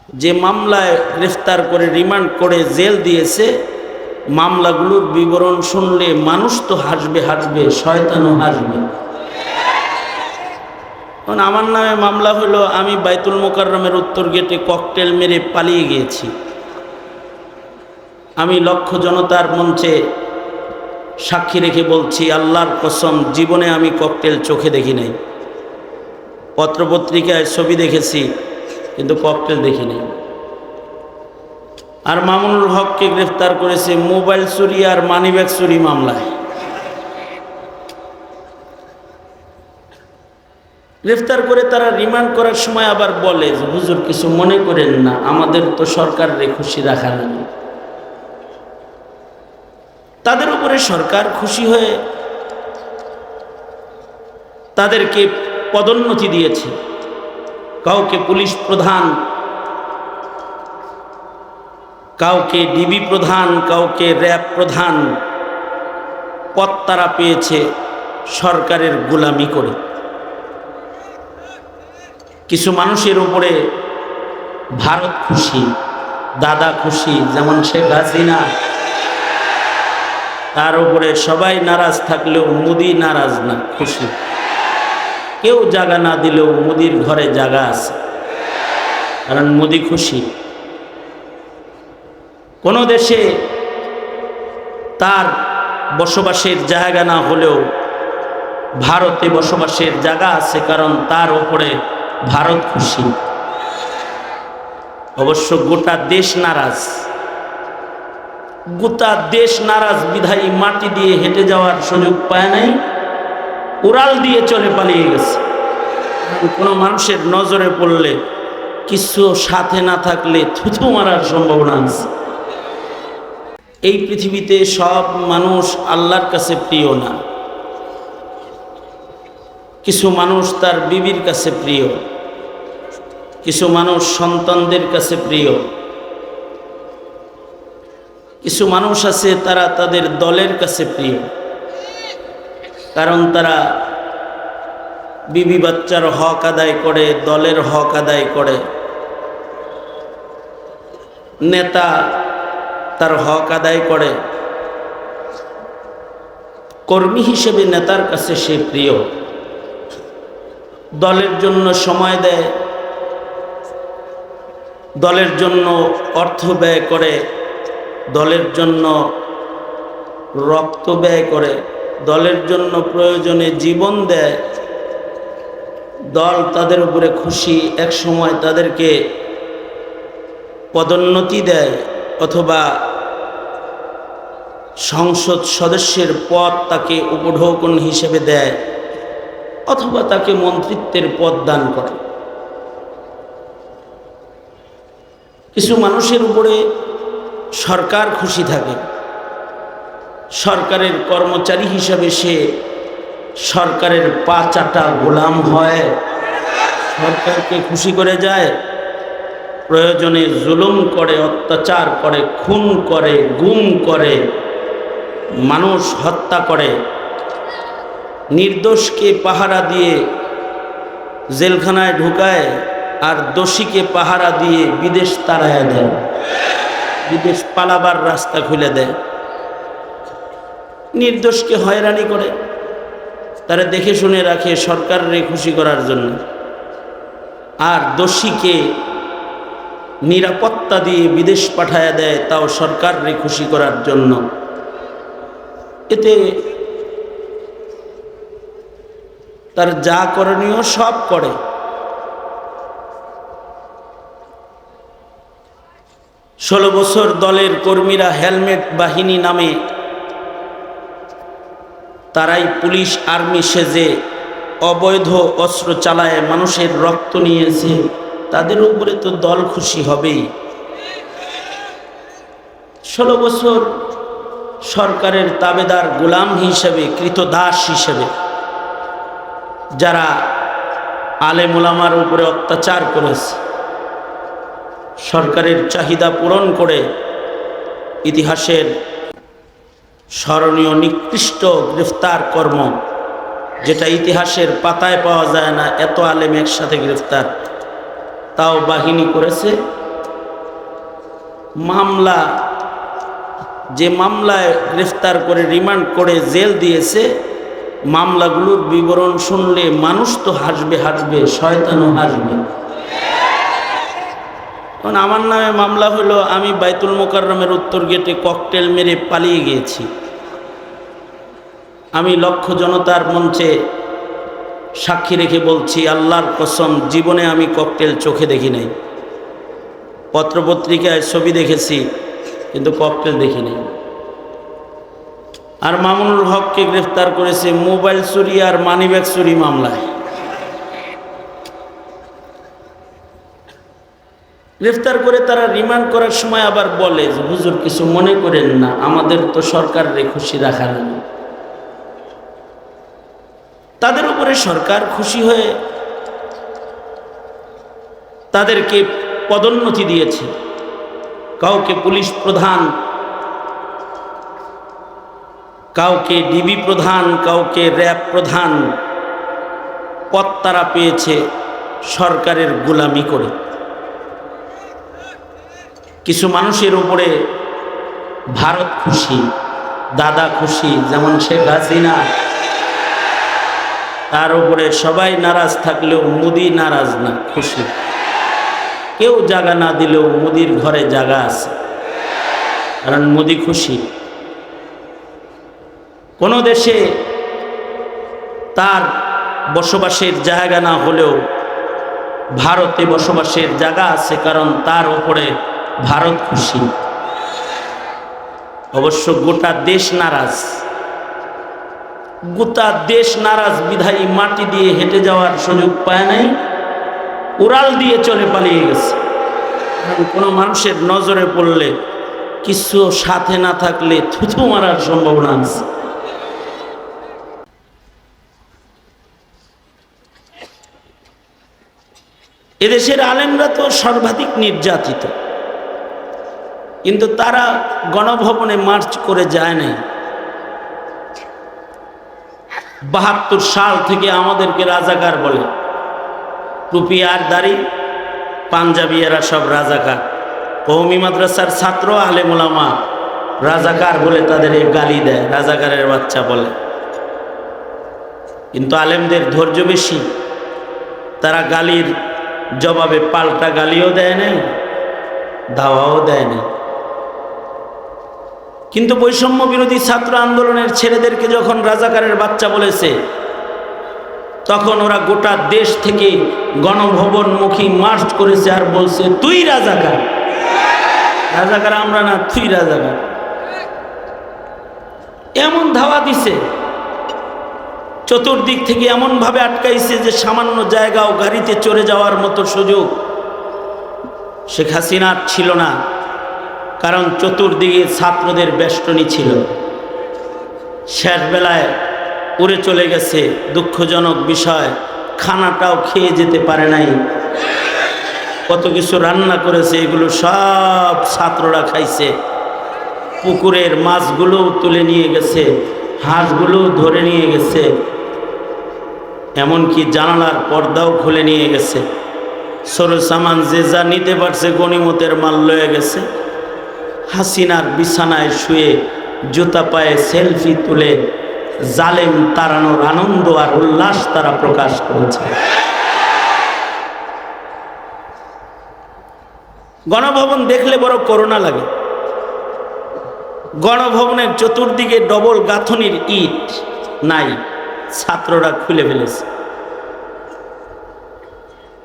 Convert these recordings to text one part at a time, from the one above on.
যে মামলায় গ্রেফতার করে রিমান্ড করে জেল দিয়েছে, মামলাগুলোর বিবরণ শুনলে মানুষ তো হাসবে হাসবে, শয়তানও হাসবে। কারণ আমার নামে মামলা হলো আমি বাইতুল মোকাররমের উত্তর গেটে ককটেল মেরে পালিয়ে গিয়েছি। আমি লক্ষ জনতার মঞ্চে সাক্ষী রেখে বলছি, আল্লাহর কসম, জীবনে আমি ককটেল চোখে দেখি নাই। পত্রপত্রিকায় ছবি দেখেছি, কিন্তু ককটেল দেখি নাই। আর মামুনুল হককে গ্রেফতার করেছে মোবাইল চুরি আর মানিব্যাগ চুরি মামলায়। গ্রেফতার করে তারা রিমান্ড করার সময় আবার বলে যে হুজুর কিছু মনে করেন না, আমাদের তো সরকারকে খুশি রাখা লাগে। তাদের উপরে সরকার খুশি হয়ে তাদেরকে পদোন্নতি দিয়েছে। কাউকে পুলিশ প্রধান, কাউকে ডিবি প্রধান, কাউকে র্যাব প্রধান পদ তারা পেয়েছে সরকারের গোলামি করে। কিছু মানুষের উপরে ভারত খুশি, দাদা খুশি, যেমন শেখ হাসিনা, তার উপরে সবাই নারাজ থাকলেও মোদি নারাজ না, খুশি। কেউ জায়গা না দিলেও মোদির ঘরে জায়গা আছে, কারণ মোদি খুশি। কোন দেশে তার বসবাসের জায়গা না হলেও ভারতে বসবাসের জায়গা আছে, কারণ তার উপরে ভারত খুশি। অবশ্য গোটা দেশ নারাজ, গোটা দেশ নারাজ বিধায়ী মাটি দিয়ে হেঁটে যাওয়ার সুযোগ পায় নাই, উড়াল দিয়ে চলে পালিয়ে গেছে। কোনো মানুষের নজরে পড়লে কিছু সাথে না থাকলে থুথু মারার সম্ভাবনা আছে। এই পৃথিবীতে সব মানুষ আল্লাহর কাছে প্রিয় না। কিছু মানুষ তার বিবির কাছে প্রিয়, কিছু মানুষ সন্তানদের কাছে প্রিয়, কিছু মানুষ আছে তারা তাদের দলের কাছে প্রিয়, কারণ তারা বিবি বাচ্চার হক আদায় করে, দলের হক আদায় করে। নেতা তার হক আদায় করে, কর্মী হিসেবে নেতার কাছে সে প্রিয়। দলের জন্য সময় দেয়, দলের জন্য অর্থ ব্যয় করে, দলের জন্য রক্ত ব্যয় করে, দলের জন্য প্রয়োজনে জীবন দেয়। দল তাদের উপরে খুশি, এক সময় তাদেরকে পদোন্নতি দেয়, অথবা সংসদ সদস্যের পদ তাকে উপঢৌকন হিসেবে দেয়, অথবা তাকে মন্ত্রিত্বের পদ দান করে। কিছু মানুষের উপরে সরকার খুশি থাকে, সরকারের কর্মচারী হিসাবে সে সরকারের পা চাটা গোলাম হয়, সরকারকে খুশি করে যায়। প্রয়োজনে জুলুম করে, অত্যাচার করে, খুন করে, গুম করে, মানুষ হত্যা করে, নির্দোষকে পাহারা দিয়ে জেলখানায় ঢুকায়, আর দোষীকে পাহারা দিয়ে বিদেশ তাড়াইয়া দেয়, বিদেশ পালাবার রাস্তা খুলে দেয়। নির্দোষকে হয়রানি করে, তারা দেখে শুনে রাখে সরকারের খুশি করার জন্য, আর দোষীকে নিরাপত্তা দিয়ে বিদেশ পাঠায়া দেয়, তাও সরকারের খুশি করার জন্য। এতে তার যা করণীয় সব করে। 16 বছর দলের কর্মীরা হেলমেট বাহিনী নামে, তারাই পুলিশ আর্মি সেজে অবৈধ অস্ত্র চালায় মানুষের রক্ত নিয়েছে, তাদের উপরে তো দল খুশি হবেই। 16 বছর সরকারের তাবেদার গোলাম হিসেবে, কৃতদাস হিসেবে যারা আলেম ওলামার উপরে অত্যাচার করেছে, সরকারের চাহিদা পূরণ করে ইতিহাসের স্মরণীয় নিকৃষ্ট গ্রেফতার কর্ম, যেটা ইতিহাসের পাতায় পাওয়া যায় না, এত আলেম একসাথে গ্রেফতার, তাও বাহিনী করেছে মামলা, যে মামলায় গ্রেফতার করে রিমান্ড করে জেল দিয়েছে, মামলাগুলোর বিবরণ শুনলে মানুষ তো হাসবে হাসবে, শয়তানও হাসবে। কারণ আমার নামে মামলা হলো আমি বাইতুল মোকাররমের উত্তর গেটে ককটেল মেরে পালিয়ে গিয়েছি। আমি লক্ষ জনতার মঞ্চে সাক্ষী রেখে বলছি, আল্লাহর কসম, জীবনে আমি ককটেল চোখে দেখি নাই। পত্রপত্রিকায় ছবি দেখেছি, কিন্তু ককটেল দেখি নাই। আর মামুনুল হককে গ্রেফতার করেছে মোবাইল চুরি আর মানিব্যাগ চুরি মামলায়। গ্রেফতার করে তারা রিমান্ড করার সময় আবার বলে যে হুজুর কিছু মনে করেন না, আমাদের তো সরকারের খুশি রাখার জন্য। তাদের উপরে সরকার খুশি হয়ে তাদেরকে পদোন্নতি দিয়েছে। কাউকে পুলিশ প্রধান, কাউকে ডিবি প্রধান, কাউকে র্যাব প্রধান পদ তারা পেয়েছে সরকারের গোলামি করে। কিছু মানুষের উপরে ভারত খুশি, দাদা খুশি, যেমন শেখ হাসিনা, তার উপরে সবাই নারাজ থাকলেও মোদি নারাজ না, খুশি। কেউ জায়গা না দিলেও মোদির ঘরে জায়গা আছে, কারণ মোদি খুশি। কোন দেশে তার বসবাসের জায়গা না হলেও ভারতে বসবাসের জায়গা আছে, কারণ তার উপরে ভারত খুশি। অবশ্য গোটা দেশ নারাজ, গোটা দেশ নারাজ বিধায়ী মাটি দিয়ে হেঁটে যাওয়ার সুযোগ পায় নাই, উড়াল দিয়ে চলে পালিয়ে গেছে। কোনো মানুষের নজরে পড়লে, কিছু সাথে না থাকলে থুথু মারার সম্ভাবনা আছে। এদেশের আলেমরা তো সর্বাধিক নির্যাতিত, কিন্তু তারা গণভবনে মার্চ করে যায় নাই। ৭২ সাল থেকে আমাদেরকে রাজাকার বলে, টুপি আর দাড়ি, পাঞ্জাবি, এরা সব রাজাকার। কওমি মাদ্রাসার ছাত্র আলেম ওলামা রাজাকার বলে তাদের এই গালি দেয়, রাজাকারের বাচ্চা বলে। কিন্তু আলেমদের ধৈর্য বেশি, তারা গালির জবাবে পাল্টা গালিও দেয় নাই, দাওয়াও দেয় নাই। কিন্তু বৈষম্য বিরোধী ছাত্র আন্দোলনের ছেলেদেরকে যখন রাজাকারের বাচ্চা বলেছে, তখন ওরা গোটা দেশ থেকে গণভবনমুখী মার্চ করেছে আর বলছে, তুই রাজাকার। রাজাকার আমরা না, তুই রাজাকার। এমন ধাওয়া দিছে, চতুর্দিক থেকে এমন ভাবে আটকাইছে যে সামান্য জায়গাও গাড়িতে চড়ে যাওয়ার মতো সুযোগ শেখ হাসিনার ছিল না, কারণ চতুর্দিকে ছাত্রদের বেষ্টনী ছিল। শেষ বেলায় উড়ে চলে গেছে, দুঃখজনক বিষয়, খানাটাও খেয়ে যেতে পারে নাই। কত কিছু রান্না করেছে, এগুলো সব ছাত্ররা খাইছে। পুকুরের মাছগুলো তুলে নিয়ে গেছে, হাঁসগুলো ধরে নিয়ে গেছে, এমনকি জানালার পর্দাও খুলে নিয়ে গেছে। সরু সামান যে যা নিতে পারছে গনিমতের মাল লয়ে গেছে। হাসিনার বিছানায় শুয়ে জুতা পায়ে সেলফি তুলে জালেম তাড়ানোর আনন্দ আর উল্লাস তারা প্রকাশ করেছে। গণভবন দেখলে বড় করুণা লাগে। গণভবনের চতুর্দিকে ডবল গাঁথনির ইট নাই, ছাত্ররা খুলে ফেলেছে।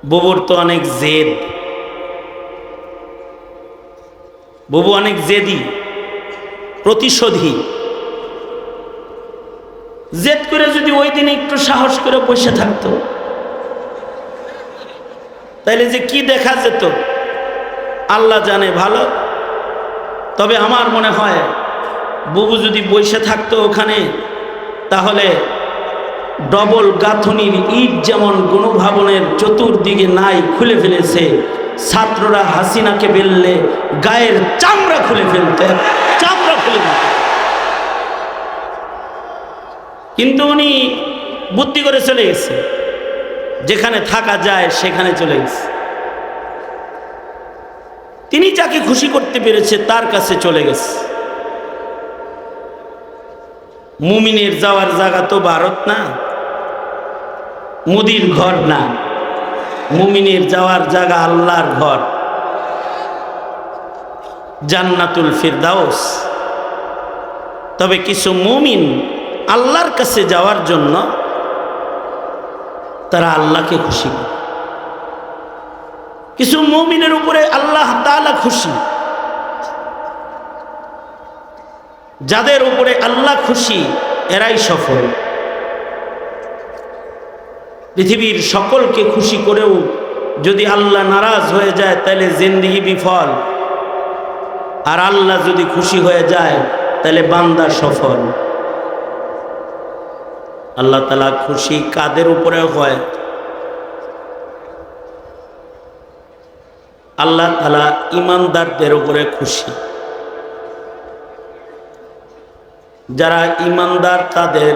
বুবুর তো অনেক জেদ, বুবু অনেক জেদি, প্রতিশোধী। জেদ করে যদি ওই দিনে একটু সাহস করে বসে থাকতো, তাইলে যে কি দেখা যেত আল্লাহ জানে ভালো। তবে আমার মনে হয় বুবু যদি বসে থাকতো ওখানে, তাহলে ডবল গাঁথনির ইট যেমন গণভবনের চতুর্দিকে নাই, খুলে ফেলেছে, ছাত্ররা হাসিনাকে বেললে গায়ের চামড়া খুলে ফেলতে, চামড়া খুলে ফেলতে। কিন্তু উনি বুদ্ধি করে চলে গেছে, যেখানে থাকা যায় সেখানে চলে গেছে। তিনি যাকে খুশি করতে পেরেছে তার কাছে চলে গেছে। মুমিনের যাওয়ার জায়গা তো ভারত না, মুদির ঘর না, মুমিনের যাওয়ার জায়গা আল্লাহর ঘর, জান্নাতুল ফিরদাউস। তবে কিছু মুমিন আল্লাহর কাছে যাওয়ার জন্য তারা আল্লাহকে খুশি করে। কিছু মুমিনের উপরে আল্লাহ তাআলা খুশি। যাদের উপরে আল্লাহ খুশি এরাই সফল। পৃথিবীর সকলকে খুশি করেও যদি আল্লাহ নারাজ হয়ে যায় তাহলে জিন্দেগি বিফল। আর আল্লাহ যদি খুশি হয়ে যায় তাহলে বান্দা সফল। আল্লাহ তাআলা খুশি কাদের উপরে হয়? আল্লাহ তাআলা ঈমানদারদের উপরে খুশি। যারা ঈমানদার তাদের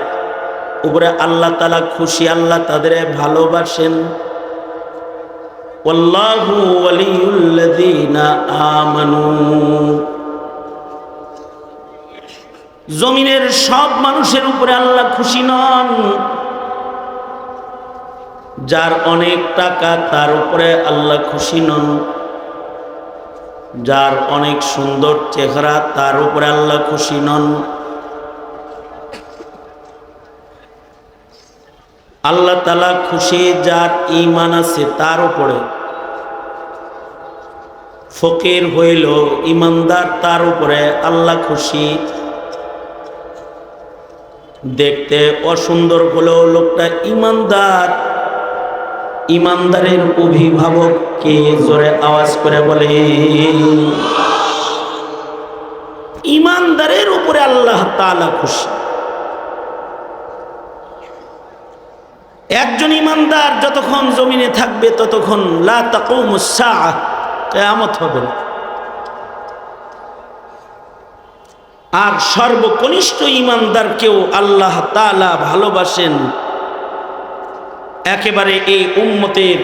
উপরে আল্লাহ তাআলা খুশি, আল্লাহ তাদের ভালোবাসেন। ওয়াল্লাহু ওয়ালিয়ুল্লাযীনা আমানু। জমিনের সব মানুষের উপরে আল্লাহ খুশি নন। যার অনেক টাকা তার উপরে আল্লাহ খুশি নন। যার অনেক সুন্দর চেহারা তার উপরে আল্লাহ খুশি নন। আল্লাহ তাআলা খুশি যার ঈমান আছে তার উপরে। ফকির হইল ঈমানদার তার উপরে আল্লাহ খুশি। দেখতে অসুন্দর হলেও লোকটা ঈমানদার। ঈমানদারের অভিভাবক কে? জোরে আওয়াজ করে বলে। ঈমানদারের উপরে আল্লাহ তাআলা খুশি। একজন ঈমানদার যতক্ষণ জমিনে থাকবে ততক্ষণ লা তাকুমুস সাআহ, কিয়ামত হবে না। আর সর্বকনিষ্ঠ ঈমানদারকেও আল্লাহ তাআলা ভালোবাসেন। একেবারে এই উম্মতের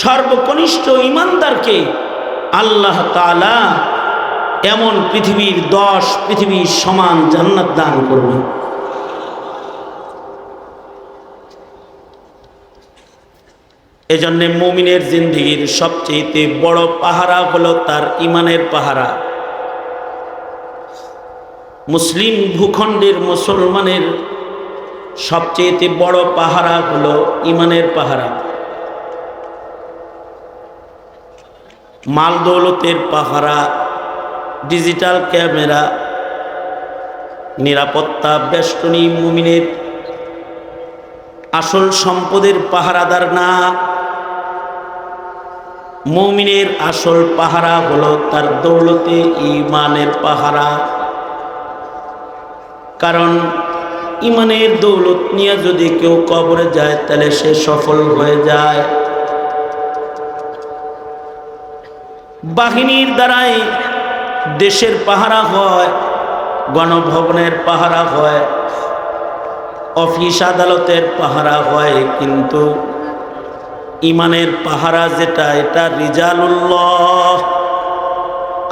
সর্বকনিষ্ঠ ঈমানদারকে আল্লাহ তাআলা এমন পৃথিবীর 10 পৃথিবীর সমান জান্নাত দান করবেন। এজন্য মুমিনের জিন্দেগির সবচেয়ে বড় পাহারা হলো তার ঈমানের পাহারা। মুসলিম ভূখণ্ডের মুসলমানের সবচেয়ে বড় পাহারা হলো ঈমানের পাহারা। মাল দৌলতের পাহারা, ডিজিটাল ক্যামেরা, নিরাপত্তা বেষ্টনী মুমিনের আসল সম্পদের পাহারাদার না। মুমিনের আসল পাহারা হলো তার দৌলতে ঈমানের পাহারা। কারণ ঈমানের দৌলত নিয়ে যদি কেউ কবরে যায় তাহলে সে সফল হয়ে যায়। বাহিনীর দ্বারাই দেশের পাহারা হয়, গণভবনের পাহারা হয়, অফিস আদালতের পাহারা হয়, কিন্তু ঈমানের পাহারা যেটা, এটা রিজালুল্লাহ,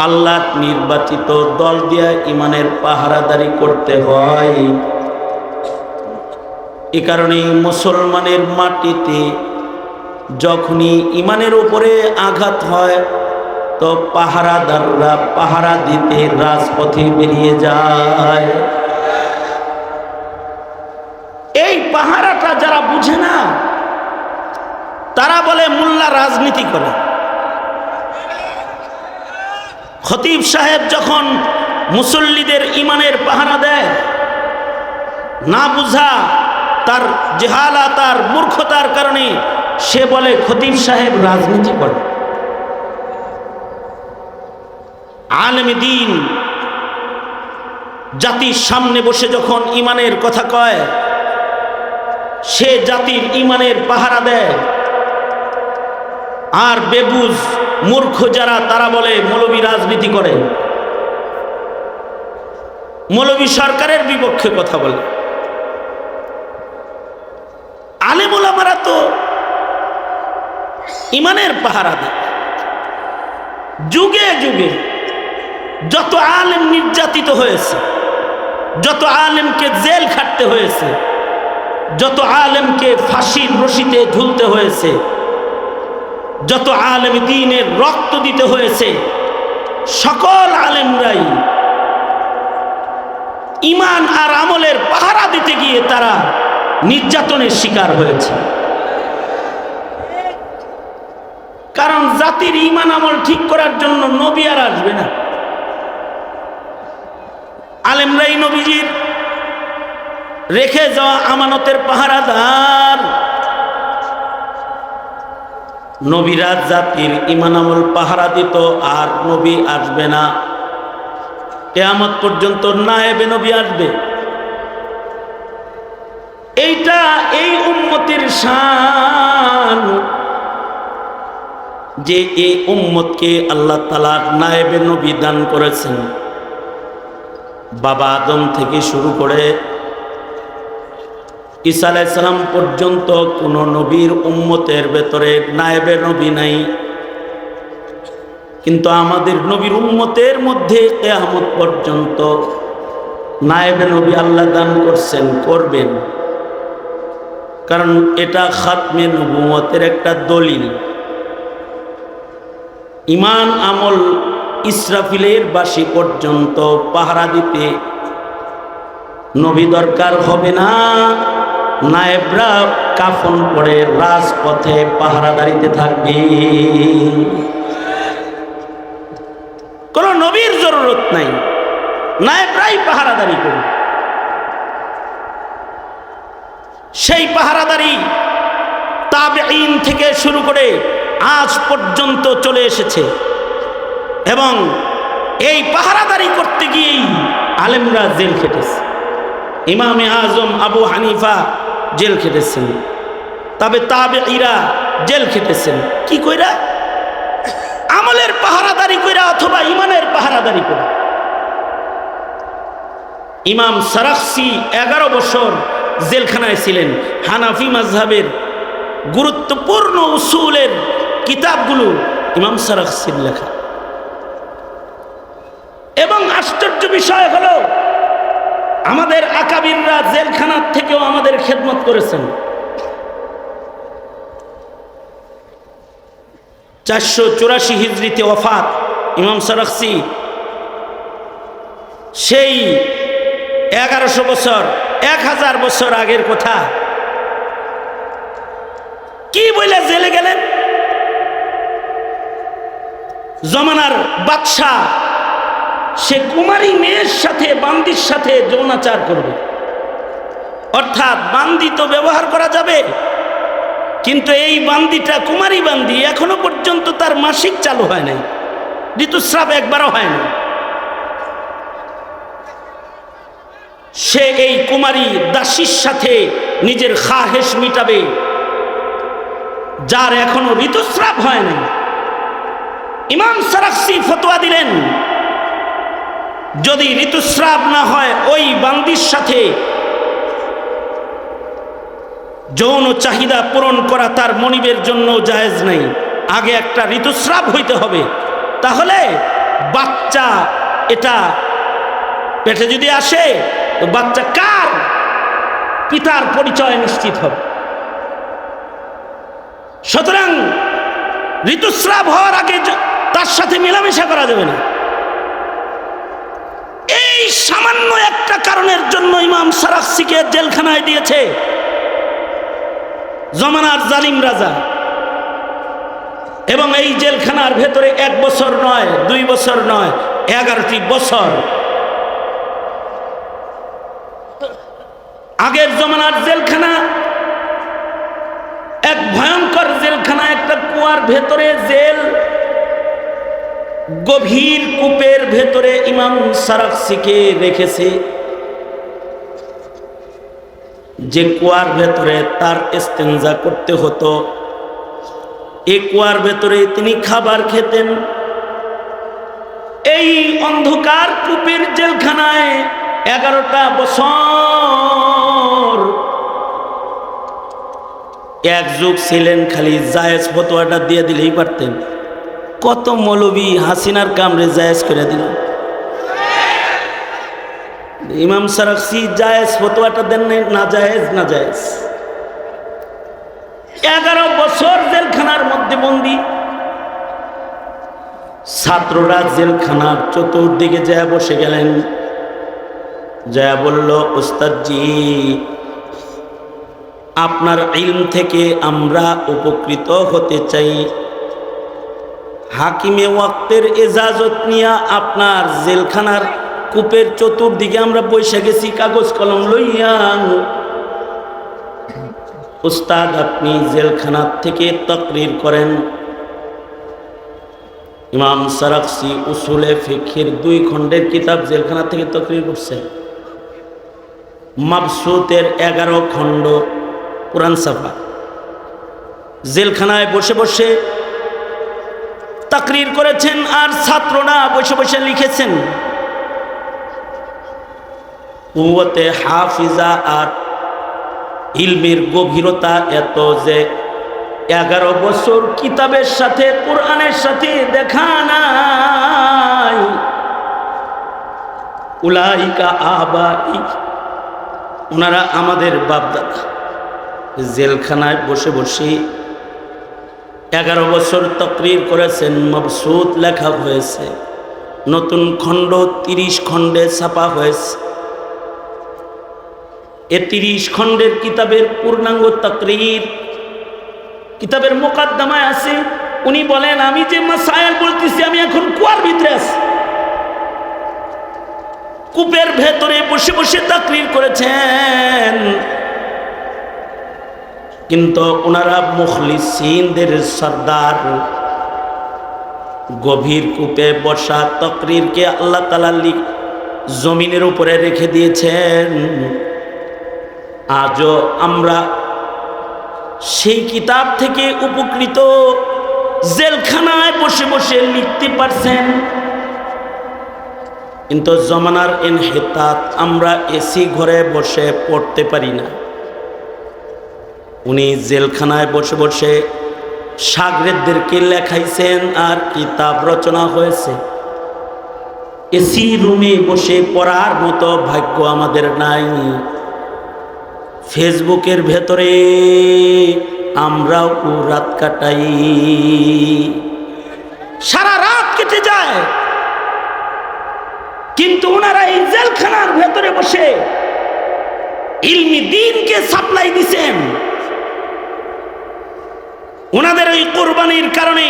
আল্লাহ নির্বাচিত দল দিয়ে ঈমানের পাহারাদারি করতে হয়। এ কারণে মুসলমানের মাটিতে যখনই ঈমানের উপরে আঘাত হয় তো পাহারাদাররা পাহারা দিতে রাজপথে বেরিয়ে যায়। এই পাহারাটা যারা বুঝে না তারা বলে মোল্লা রাজনীতি করে। খতিব সাহেব যখন মুসল্লিদের ঈমানের পাহারা দেয়, না বুঝা তার জেহালাত আর মূর্খতার কারণে সে বলে খতিব সাহেব রাজনীতি করে। আলেমে দ্বীন জাতির সামনে বসে যখন ঈমানের কথা কয়, সে জাতির ঈমানের পাহারা দেয়। আর বেবুজ মূর্খ যারা, তারা বলে মৌলবী রাজনীতি করে, মৌলবী সরকারের বিপক্ষে কথা বলে। আলেম ওলামারা তো ঈমানের পাহারা দেয়। যুগে যুগে যত আলেম নির্যাতিত হয়েছে, যত আলেমকে জেল খাটতে হয়েছে, যত আলেমকে ফাঁসির রশিতে ঝুলতে হয়েছে, যত আলেম দ্বীনের রক্ত দিতে হয়েছে, সকল আলেমরাই ঈমান আর আমলের পাহারা দিতে গিয়ে তারা নির্যাতনের শিকার হয়েছে। কারণ জাতির ঈমান আমল ঠিক করার জন্য নবী আর আসবে না, আলেমরাই নবীজির রেখে যাওয়া আমানতের পাহারাদার। নবীরা জাতির ঈমান আমল পাহারা দিত, আর নবী আসবে না। কিয়ামত পর্যন্ত নায়েবে নবী আসবে। এইটা এই উম্মতের শান যে এই উম্মতকে আল্লাহ তাআলা নায়েবে নবী দান করেছেন। বাবা আদম থেকে শুরু করে ঈসা আলাইহিস সালাম পর্যন্ত কোন নবীর উম্মতের ভেতরে নায়েবে নবী নাই, কিন্তু আমাদের নবীর উম্মতের মধ্যে কিয়ামত পর্যন্ত নায়েবে নবী আল্লাহ দান করছেন, করবেন। কারণ এটা খাতমে নবুয়তের একটা দলিল। ঈমান আমল ইসরাফিলের বাঁশি পর্যন্ত পাহারা দিতে নবী দরকার হবে না। নায়েবরা কাফন পরে রাজপথে পাহারাদারিতে থাকবে, কোন নবীর জরুরত নাই, নায়েবরাই পাহারাদারি করবে। সেই পাহারাদারি তাবেঈন থেকে শুরু করে আজ পর্যন্ত চলে এসেছে, এবং এই পাহারাদারি করতে গিয়েই আলেমরা জেল খেটেছে। ইমামে আজম আবু হানিফা জেল খেটেছেন, তবে তাবেঈরা জেল খেটেছেন। কি কইরা? আমলের পাহারাদারি কইরা অথবা ইমানের পাহারাদারি কইরা। ইমাম সারাখসি 11 বছর জেলখানায় ছিলেন। হানাফি মাযহাবের গুরুত্বপূর্ণ উসুলের কিতাবগুলো ইমাম সারাখসির লেখা। এবং আশ্চর্য বিষয় হলো, আমাদের আকাবিররা জেলখানার থেকেও আমাদের খেদমত করেছেন। 484 হিজরিতে ওয়াফাত ইমাম সারাখসি। সেই 1100 বছর 1000 বছর আগের কথা। কি বলে জেলে গেলেন? জমানার বাদশা সে কুমারী মেয়ের সাথে, বান্দির সাথে যৌনাচার করবে। অর্থাৎ বান্দি তো ব্যবহার করা যাবে, কিন্তু এই বান্দিটা কুমারী বান্দি, এখনো পর্যন্ত তার মাসিক চালু হয় নাই, ঋতুস্রাব একবারও হয় না। সে এই কুমারী দাসীর সাথে নিজের খাহেশ মিটাবে, যার এখনো ঋতুস্রাব হয় না। ইমাম সারাখসি ফতোয়া দিলেন, যদি ঋতুস্রাব না হয় ওই বান্দির সাথে যৌন চাহিদা পূরণ করা তার মনিবের জন্য জায়েজ নেই, আগে একটা ঋতুস্রাব হইতে হবে। তাহলে বাচ্চা এটা পেটে যদি আসে তো বাচ্চা কার, পিতার পরিচয় নিশ্চিত হবে। সুতরাং ঋতুস্রাব হওয়ার আগে তার সাথে মেলামেশা করা যাবে না। এই সামান্য একটা কারণের জন্য ইমাম সারাখসিকে জেলখানায় দিয়েছে জমানার জালিম রাজা। এবং এই জেলখানার ভেতরে 1 বছর নয়, 2 বছর নয়, 11টি বছর। আগের জমানার জেলখানা এক ভয়ঙ্কর জেলখানা, একটা কুয়ার ভেতরে জেল, গভীর কূপের ভেতরে ইমাম সারাখসিকে রেখেছে। যে কুয়ার ভেতরে তার ইস্তেঞ্জা করতে হতো, এই কুয়ার ভেতরে তিনি খাবার খেতেন। এই অন্ধকার কূপের জেলখানায় 11টা বছর এক যুগ ছিলেন। খালি জায়েজ ফতোয়াটা দিয়ে দিলেই পারতেন, কত মৌলবী হাসিনার কামরে জায়েজ করে দিল। ইমাম সারাকসি জায়েজ ফতোয়াটা দেন নাই, না জায়েজ না জায়েজ। 11 বছর জেলখানার মধ্যে বন্দী। ছাত্ররা জেলখানার চতুর্দিকে যায় বসে গেলেন, যায় বলল, ওস্তাদজি আপনার ইলম থেকে আমরা উপকৃত হতে চাই। হাকিমে ওয়াক্তের এজাজত নিয়ে আপনার জেলখানার কূপের চতুর্দিকে আমরা বসে গেছি কাগজ কলম লইয়া। উস্তাদ আপনি জেলখানার থেকে তাকরীর করেন। ইমাম সারাকসি উসুলে ফিকহের 2 খণ্ডের কিতাব জেলখানা থেকে তাকরীর করছেন। মাবসুতের 11 খণ্ড কুরআন সাফা জেলখানায় বসে বসে তাকরীর করেছেন, আর ছাত্ররা বসে বসে লিখেছেন। কুওয়াতে হাফিজা আর ইলমের গভীরতা এত যে 11 বছর কিতাবের সাথে কোরআনের সাথে দেখা নাই। উলাইকা আবাই, ওনারা আমাদের বাপদাদা। জেলখানায় বসে বসে 11 বছর তাকরীর করেছেন, মাবসুত লেখা হয়েছে, নতুন খণ্ড 30 খণ্ডে ছাপা হয়েছে। এ 30 খণ্ডের কিতাবের পূর্ণাঙ্গ তাকরীর কিতাবের মুকাদ্দমায় আছে। উনি বলেন, আমি যে মাসায়েল বলতেছি আমি এখন কুয়ার ভিতরে আছি। কূপের ভেতরে বসে বসে তাকরীর করেছেন, কিন্তু ওনারা মুখলিসিনদের সরদার। গভীর কূপে বসা তাকরীরকে আল্লাহ তাআলা জমিনের উপরে রেখে দিয়েছেন। আজও আমরা সেই কিতাব থেকে উপকৃত। জেলখানায় বসে বসে লিখতে পারছেন, কিন্তু জমানার ইনহিতাত, আমরা এসি ঘরে বসে পড়তে পারি না। উনি জেলখানায় বসে বসে শাগরেদদেরকে লেখাইছেন, আর কিতাব রচনা হয়েছে। এসি রুমে বসে পড়ার মতো ভাগ্য আমাদের নাই। ফেসবুকের ভেতরে আমরাও রাত কাটাই, সারা রাত কেটে যায়। কিন্তু ওনারা এই জেলখানার ভেতরে বসে ইলমি দ্বীনকে সাপ্লাই দিছেন। ওনাদের ওই কুরবানির কারণে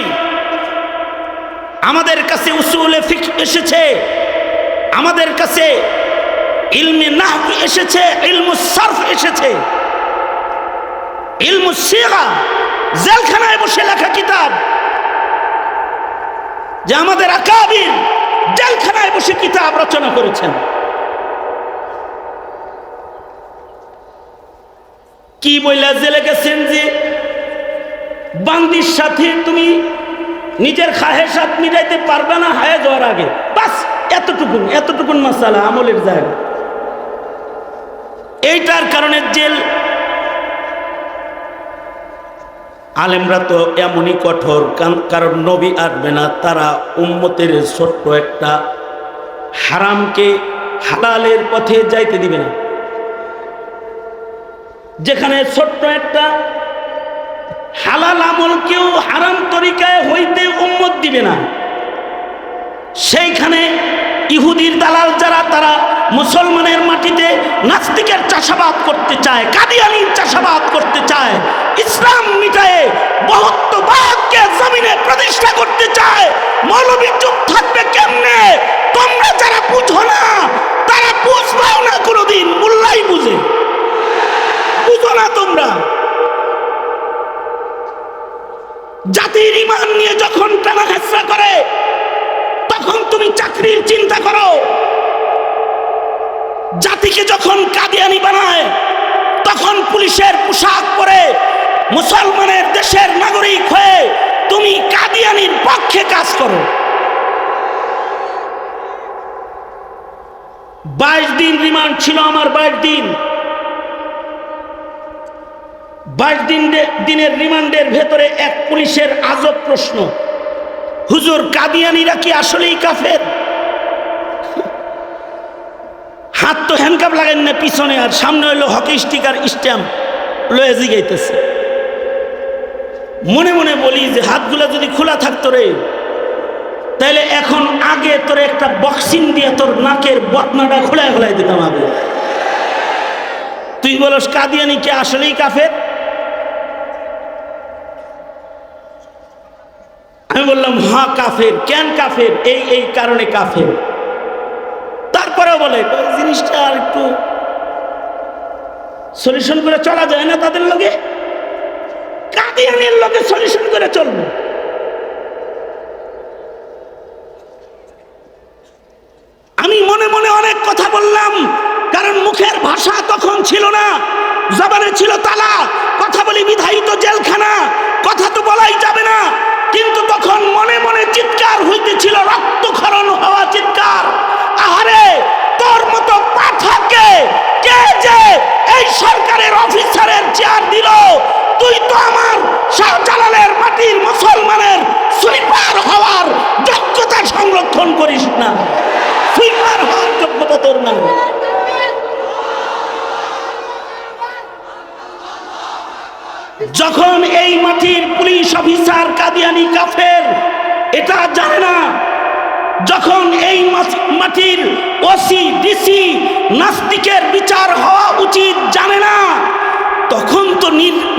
আমাদের কাছে উসুলে ফিকহ এসেছে, আমাদের কাছে ইলমে নাহব এসেছে, ইলমুস সারফ এসেছে, ইলমুস সিগা জেলখানায় বসে লেখা কিতাব, যে আমাদের আকাবির জেলখানায় বসে কিতাব রচনা করেছেন। কি বইলা জেলে গেছেন যে বান্দির সাথে তুমি নিজের খাহেসাত মিটাইতে পারবে না হায় যাওয়ার আগে, বাস এতটুকুন মাসালা আমলের জায়গা। এইটার কারণে জেল। আলেমরা তো এমনই কঠোর, কারণ নবী আসবে না, তারা উম্মতের ছোট্ট একটা হারামকে হালালের পথে যাইতে দিবে না। যেখানে ছোট্ট একটা হালাল আমলকেও হারাম তরিকায় হইতে উম্মত দিবে না, সেইখানে ইহুদির দালাল যারা, তারা মুসলমানের মাটিতে নাস্তিকের চাষাবাদ করতে চায়, কাদিয়ানির চাষাবাদ করতে চায়, ইসলাম মিটায়ে বহুত্ববাদকে জমিনে প্রতিষ্ঠা করতে চায়। মৌলবী চুপ থাকবে কেমনে? তোমরা যারা বুঝো না তারা বুঝবাও না কোনোদিন, মোল্লাই বুঝে, বুঝো না তোমরা। জাতির ঈমান নিয়ে যখন টানা হেঁচড়া করে তখন তুমি চাকরির চিন্তা করো। জাতিকে যখন কাদিয়ানি বানায় তখন পুলিশের পোশাক পরে মুসলমানের দেশের নাগরিক হয়ে তুমি কাদিয়ানির পক্ষে কাজ করো। 22 দিন রিমান্ড ছিল আমার, 22 দিন। 22 দিনের রিমান্ডের ভেতরে এক পুলিশের আজব প্রশ্ন, হুজুর কাদিয়ানিরা কি আসলেই কাফের? হাত তো হ্যান্ডকাপ লাগান না পিছনে, আর সামনে হইলো হকি স্টিকার স্ট্যাম্প লয়ে জিগাইতেছে। মনে মনে বলি যে হাতগুলা যদি খোলা থাকতো রে, তাহলে এখন আগে তোর একটা বক্সিং দিয়ে তোর নাকের বটনাটা খোলাই খোলাই দিতাম আগে। তুই বলস কাদিয়ানি কি আসলেই কাফের? আমি বললাম হ্যাঁ কাফের। কেন কাফের? এই এই কারণে কাফের। তারপরেও বলে জিনিসটা আর একটু সলিউশন করে চলা যায় না তাদের লগে? কাদিয়ানির লগে সলিউশন করে চলবো? আমি মনে মনে অনেক কথা বললাম, কারণ মুখের ভাষা তখন ছিল না, জবানে ছিল তালা। কথা বলি বিধায়িত জেলখানা, কথা তো বলাই যাবে না। কিন্তু তখন মনে মনে চিৎকার হইতেছিল, রক্তক্ষরণ হওয়া চিৎকার। আহারে, তোর মতো পাঠাকে কে যে এই সরকারের অফিসারের চেয়ার দিল? তুই তো আমার শাহজালালের মাটির মুসলমানের সুইপার হওয়ার যোগ্যতা সংরক্ষণ করিস না। সুইপার হওয়ার যোগ্যতা তোর না। যখন এই মাটির পুলিশ অফিসার কাদিয়ানি কাফের এটা জানে না, যখন এই মাটির ওসি ডিসি নাস্তিকের বিচার হওয়া উচিত জানে না, তখন তো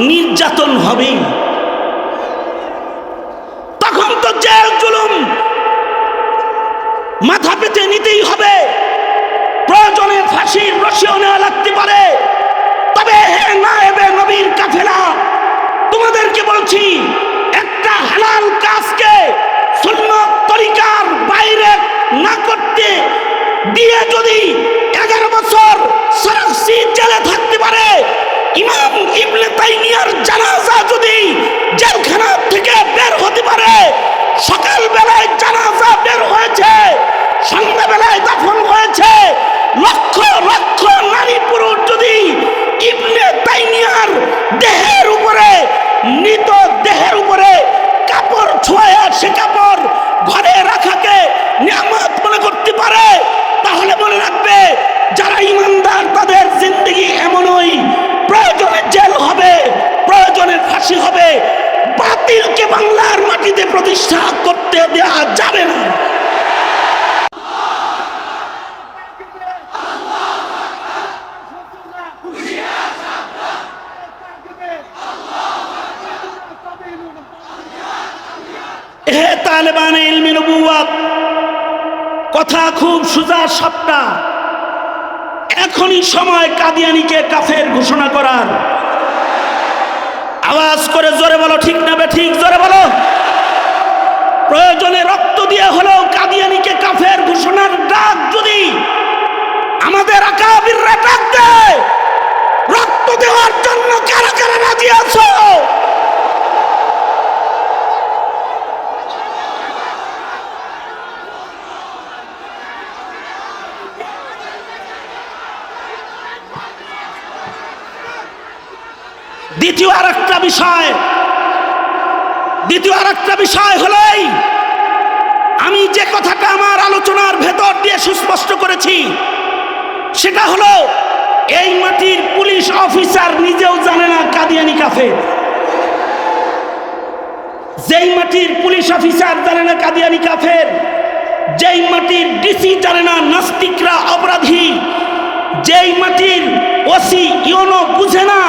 নির্যাতন হবেই, তখন তো জেল জুলুম মাথা পেতে নিতেই হবে। প্রয়োজনে ফাঁসির রশিও নেওয়া লাগতে পারে। তবে হে নায়েবে নবীর কাফেলা, তোমাদেরকে বলছি, একটা হালাল কাজকে সুন্নত তরিকার বাইরে না করতে দিয়ে যদি 11 বছর সরাসরি জেলে থাকতে পারে, ইমাম ইবনে তাইমিয়ার জানাজা যদি জেলখানা থেকে বের হতে পারে, সকাল বেলায় জানাজা বের হয়েছে, সন্ধ্যাবেলায় দাফন হয়েছে, লক্ষ লক্ষ নারী পুরুষ যদি ইবনে তাইমিয়ার দেহের উপরে, মৃত দেহের উপরে কাপড় ছোঁয়া, সে কাপড় ঘরে রাখাকে নিয়ামত মনে করতে পারে, তাহলে মনে রাখবে যারা ইমানদার তাদের জিন্দগি এমনই। প্রয়োজনে জেল হবে, প্রয়োজনে ফাঁসি হবে, বাতিলকে বাংলার মাটিতে প্রতিষ্ঠা করতে দেওয়া যাবে না। হে তালেবান ইলমি নবুওয়াত, কথা খুব সোজা সাপটা। এখনই সময় কাদিয়ানিকে কাফের ঘোষণা করার। আওয়াজ করে জোরে বলো, ঠিক না বেঠিক? জোরে বলো। প্রয়োজনে রক্ত দিয়ে হলেও কাদিয়ানিকে কাফের ঘোষণার ডাক যদি আমাদের আকাবিররা ডাক দেয়, রক্ত দেওয়ার জন্য কারা কারা রাজি আছো? দ্বিতীয় আরেকটা বিষয় হলেই, আমি যে কথাটা আমার আলোচনার ভেতর দিয়ে সুস্পষ্ট করেছি, সেটা হলো এই মাটির পুলিশ অফিসার নিজেও জানে না কাদিয়ানি কাফের। যেই মাটির পুলিশ অফিসার জানে না কাদিয়ানি কাফের, যেই মাটির ডিসি জানে না নাস্তিকরা অপরাধী, যেই মাটির ওসি ইউনো বুঝে না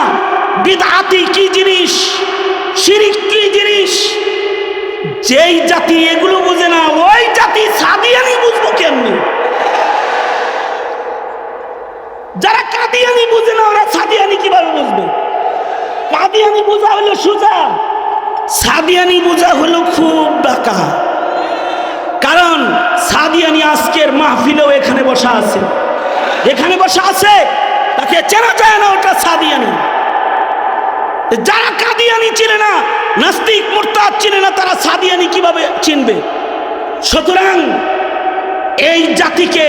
বিদআতি কি জিনিস, শিরিক কি জিনিস, যেই জাতি এগুলো বুঝে না, ওই জাতি সাদিয়ানি বুঝবো কেমনি? যারা কাদিয়ানি বুঝে না ওরা সাদিয়ানি কিভাবে বুঝবে? কাদিয়ানি বোঝা হলো সোজা, সাদিয়ানি বোঝা হলো খুব ডাকা। কারণ সাদিয়ানি আজকের মাহফিলেও এখানে বসা আছে, এখানে বসা আছে, তাকে চেনা যায় না ওটা সাদিয়ানি। যারা কাদিয়ানি চিনে না, নাস্তিক মুরতাদ চিনে না, তারা সাদিয়ানি কিভাবে চিনবে? সুতরাং এই জাতিকে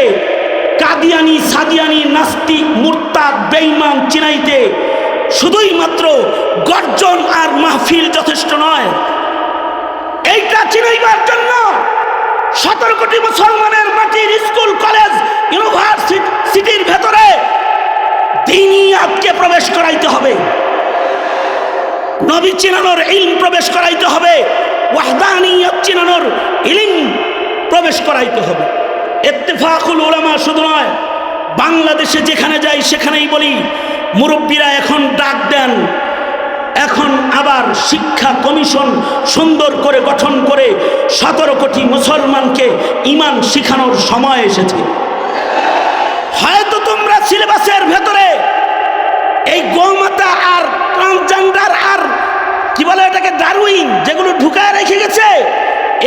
কাদিয়ানি, সাদিয়ানি, নাস্তিক, মুরতাদ, বেঈমান চিনাইতে শুধুই মাত্র গর্জন আর মাহফিল যথেষ্ট নয়। এইটা চিনাইবার জন্য 17 কোটি মুসলমানের মাটির স্কুল কলেজ ইউনিভার্সিটির ভেতরে দ্বীনিয়াতকে প্রবেশ করাইতে হবে, নবী চিনানোর ইলম প্রবেশ করাইতে হবে, ওয়াহদানিয়ত চিনানোর ইলম প্রবেশ করাইতে হবে। ইত্তেফাকুল উলামা শুধু নয়, বাংলাদেশে যেখানে যাই সেখানেই বলি, মুরব্বীরা এখন ডাক দেন, এখন আবার শিক্ষা কমিশন সুন্দর করে গঠন করে 17 কোটি মুসলমানকে ঈমান শিখানোর সময় এসেছে। হয়তো তোমরা সিলেবাসের ভেতরে এই গোমাতা আর ট্রান্সজেন্ডার আর কি বলে এটাকে ডারউইন যেগুলো ঢুকায় রেখে গেছে,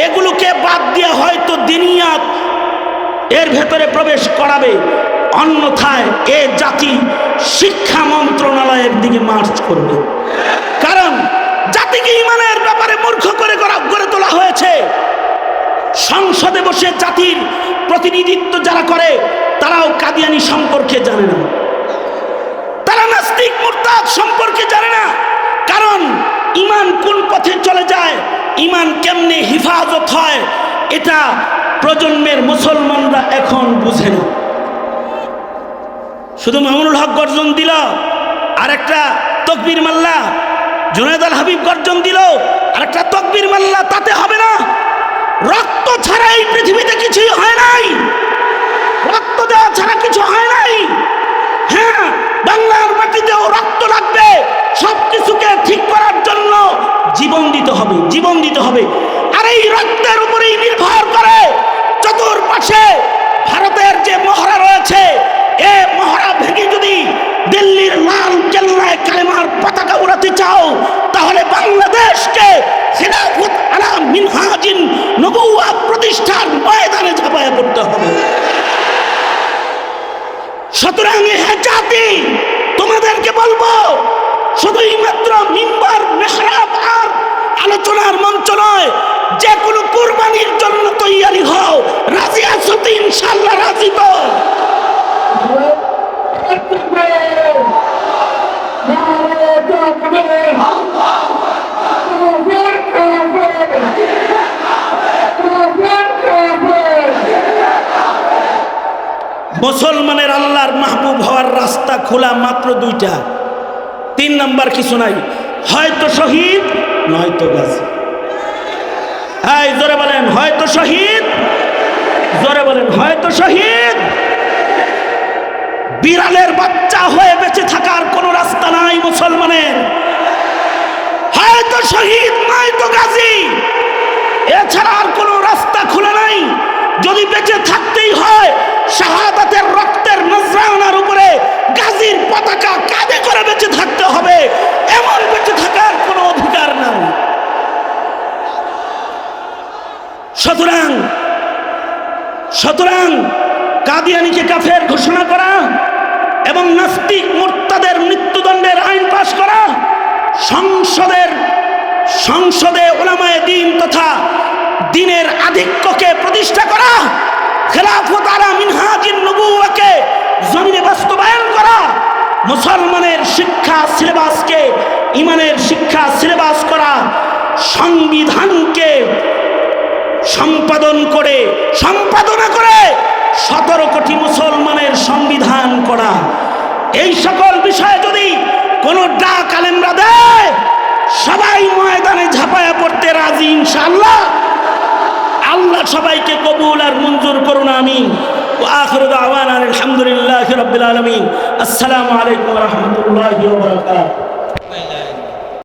এগুলোকে বাদ দিয়ে হয়তো দ্বীনিয়াত এর ভেতরে প্রবেশ করাবে, অন্যথায় এ জাতি শিক্ষা মন্ত্রণালয়ের দিকে মার্চ করবে। কারণ জাতিকে ঈমানের ব্যাপারে মূর্খ করে গড়ে তোলা হয়েছে। সংসদে বসে জাতির প্রতিনিধিত্ব যারা করে তারাও কাদিয়ানি সম্পর্কে জানে না, তারা নাস্তিক মুরতাদ সম্পর্কে জানে না। কারণ ঈমান কোন পথে চলে যায়, ঈমান কেমনে হিফাজত হয়, এটা প্রজন্মের মুসলমানরা এখন বুঝে না। শুধু মামুনুল হক গর্জন দিল, আর একটা তকবীর মাল্লা, জুনায়েদ আল হাবিব গর্জন দিল, আর একটা তকবীর মাল্লা, তাতে হবে না। রক্ত ছাড়া এই পৃথিবীতে কিছুই হয় নাই, রক্ত দেওয়া ছাড়া কিছু হয় নাই। হ্যাঁ, বাংলার মাটিতেও রক্ত লাগবে, সবকিছুকে ঠিক করার জন্য জীবন দিতে হবে, জীবন দিতে হবে। আর এই রক্তের উপরেই নির্ভর করে চতুর্পাশে ভারতের যে মহড়া রয়েছে, এ মহড়া ভেঙে যদি দিল্লির লাল কেল্লায় কালেমার পতাকা উড়াতে চাও, তাহলে বাংলাদেশকে খিলাফত আলা মিনহাজিন নবুওয়াত প্রতিষ্ঠার ময়দানে ঝাঁপায় পড়তে হবে। সুতরাং হে জাতি, তোমাদেরকে বলবো, শুধুই মাত্র মিম্বার মেহরাব আর আলোচনার মঞ্চ নয়, যে কোনো কুরবানির জন্য তৈয়ারি হও। রাজি আছো তো? ইনশাআল্লাহ রাজি তো? মুসলমানের আল্লাহর মাহবুব হওয়ার রাস্তা খোলা মাত্র 2টা, 3 নাম্বার কিছু নাই, হয়তো শহীদ নয়তো গাজী। হ্যাঁ, জোরে বলেন হয়তো শহীদ, জোরে বলেন হয়তো শহীদ। বিড়ালের বাচ্চা হয়ে বেঁচে থাকার কোনো রাস্তা নাই মুসলমানের, হয়তো শহীদ নয়তো গাজী, এছাড়া আর কোনো রাস্তা খোলা নাই। যদি বেঁচে থাকতেই হয়, শাহাদাতের রক্তের নজরানার উপরে গাজীর পতাকা কাঁধে করে বেঁচে থাকতে হবে, এমন বেঁচে থাকার কোনো অধিকার নাই। সুতরাং কাদিয়ানীকে কাফের ঘোষণা করা এবং নাস্তিক মুরতাদের মৃত্যুদণ্ডের আইন পাশ করা, সংসদে উলামায়ে দ্বীন তথা দ্বীনের আধিক্যকে প্রতিষ্ঠা করা, খেলাফত আলা মিনহাজিন নবুওয়াকে জমিনে বাস্তবায়ন করা, মুসলমানের শিক্ষা সিলেবাসকে ঈমানের শিক্ষা সিলেবাস করা, সংবিধানকে সম্পাদনা করে 17 কোটি মুসলমানের সংবিধান করা। এই সকল বিষয়ে যদি কোনো ডাক আলেমরা দেয়, সবাই ময়দানে ঝাঁপায়া পড়তে রাজি ইনশাআল্লাহ। আল্লাহ সবাইকে কবুল আর মঞ্জুর করুন, আমিন। ওয়া আখিরু দাওয়ানা আলহামদুলিল্লাহি রাব্বিল আলামিন। আসসালামু আলাইকুম ওয়া রাহমাতুল্লাহি ওয়া বারাকাতুহু।